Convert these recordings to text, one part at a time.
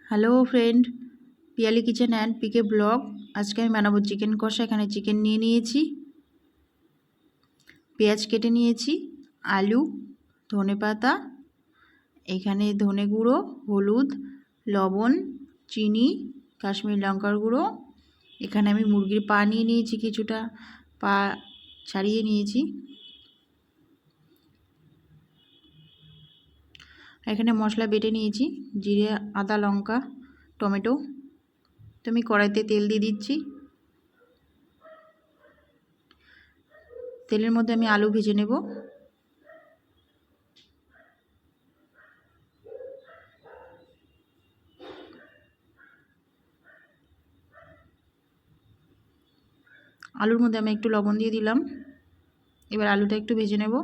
Hello friend, Piyali kitchen and PK blog. আজকে আমি বানাবো চিকেন কষা। এখানে চিকেন নিয়ে নিয়েছি, পেঁয়াজ কেটে নিয়েছি, আলু, ধনেপাতা, এখানে ধনে গুঁড়ো, হলুদ, লবণ, চিনি, কাশ্মীরি লঙ্কার গুঁড়ো। এখানে আমি মুরগির পা নিয়ে নিয়েছি, কিছুটা পা ছাড়িয়ে নিয়েছি। এখানে মশলা বেটে নিয়েছি, জিরে, আদা, লঙ্কা, টমেটো। তো আমি কড়াইতে তেল দিয়ে দিচ্ছি। তেলের মধ্যে আমি আলু ভেজে নেব। আলুর মধ্যে আমি একটু লবণ দিয়ে দিলাম। এবার আলুটা একটু ভেজে নেব।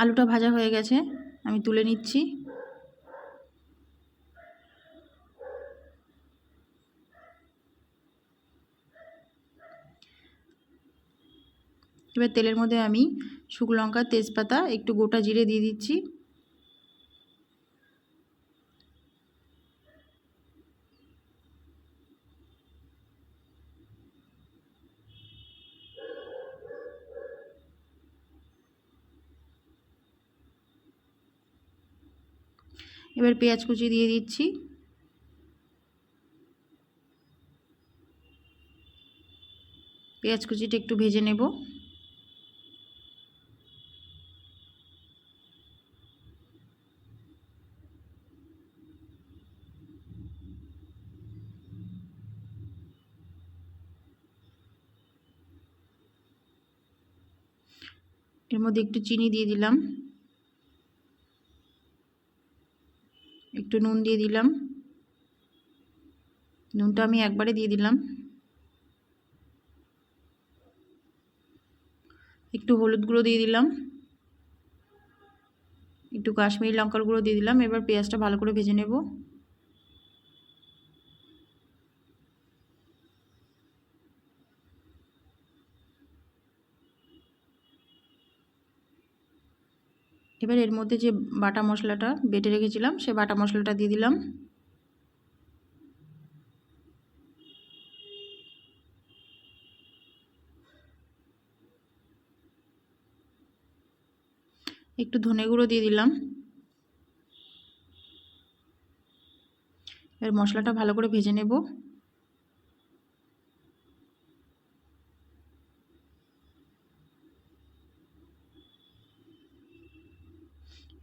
আলুটা ভাজা হয়ে গেছে, আমি তুলে নিচ্ছি। এবার তেলের মধ্যে আমি শুকনো লঙ্কা, তেজপাতা, একটু গোটা জিরে দিয়ে দিচ্ছি। এবার পেঁয়াজ কুচি দিয়ে দিচ্ছি। পেঁয়াজ কুচিটা একটু ভেজে নেব। এর মধ্যে একটু চিনি দিয়ে দিলাম, একটু নুন দিয়ে দিলাম। নুনটা আমি একবারে দিয়ে দিলাম। একটু হলুদ গুঁড়ো দিয়ে দিলাম, একটু কাশ্মীরি লঙ্কার গুঁড়ো দিয়ে দিলাম। এবার পেঁয়াজটা ভালো করে ভেজে নেব। এবার এর মধ্যে যে বাটা মশলাটা বেটে রেখেছিলাম, সে বাটা মশলাটা দিয়ে দিলাম। একটু ধনে গুঁড়ো দিয়ে দিলাম। এবার মশলাটা ভালো করে ভেজে নেব।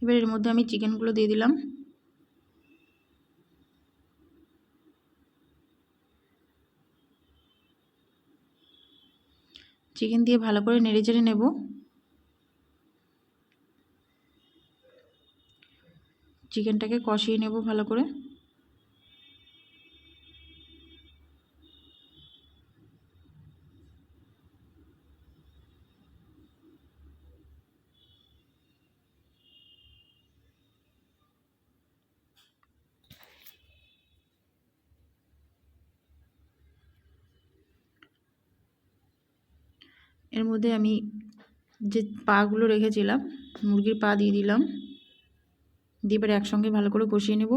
এবার এর মধ্যে আমি চিকেনগুলো দিয়ে দিলাম। চিকেন দিয়ে ভালো করে নেড়ে চেড়ে নেব। চিকেনটাকে কষিয়ে নেব ভালো করে। এর মধ্যে আমি যে পাগুলো রেখেছিলাম, মুরগির পা দিয়ে দিলাম। দিয়ে এবার একসঙ্গে ভালো করে কষিয়ে নেব।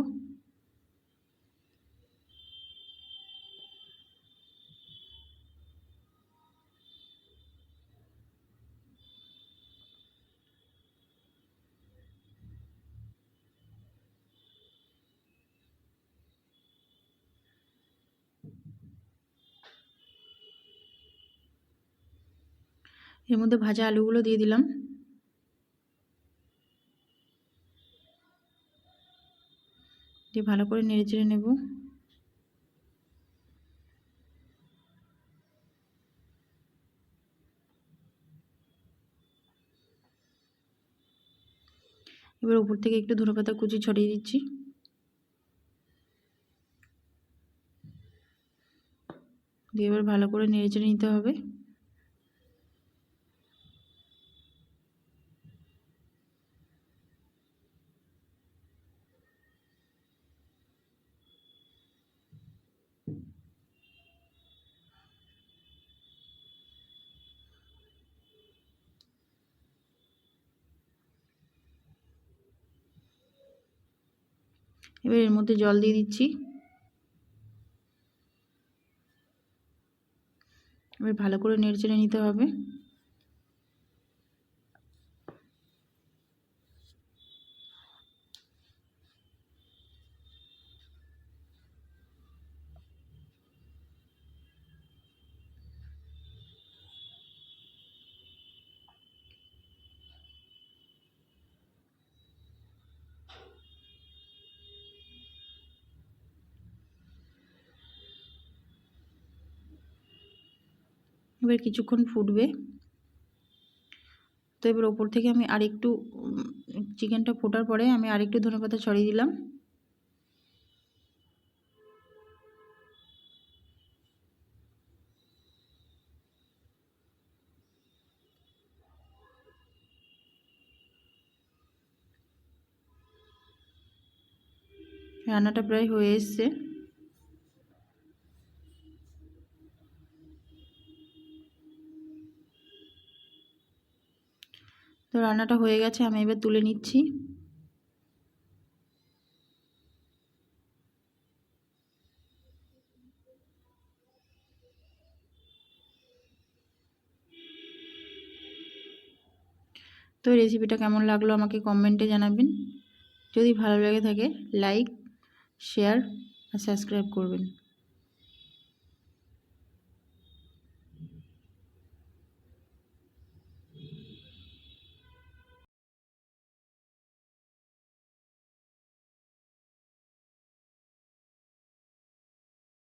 এর মধ্যে ভাজা আলুগুলো দিয়ে দিলাম। দিয়ে ভালো করে নেড়ে চেড়ে নেব। এবার উপর থেকে একটু ধনেপাতা কুচি ছড়িয়ে দিচ্ছি। দিয়ে এবার ভালো করে নেড়ে চেড়ে নিতে হবে। এবার এর মধ্যে জল দিয়ে দিচ্ছি। এবার ভালো করে নেড়েচেড়ে নিতে হবে। এবার কিছুক্ষণ ফুটবে। তো এবার ওপর থেকে আমি আরেকটু চিকেনটা ফোটার পরে আমি আরেকটু ধনেপাতা ছড়িয়ে দিলাম। রান্নাটা প্রায় হয়ে এসছে। তো রান্নাটা হয়ে গেছে, আমি এবার তুলে নিচ্ছি। তো রেসিপিটা কেমন লাগলো আমাকে কমেন্টে জানাবেন। যদি ভালো লেগে থাকে লাইক, শেয়ার আর সাবস্ক্রাইব করবেন।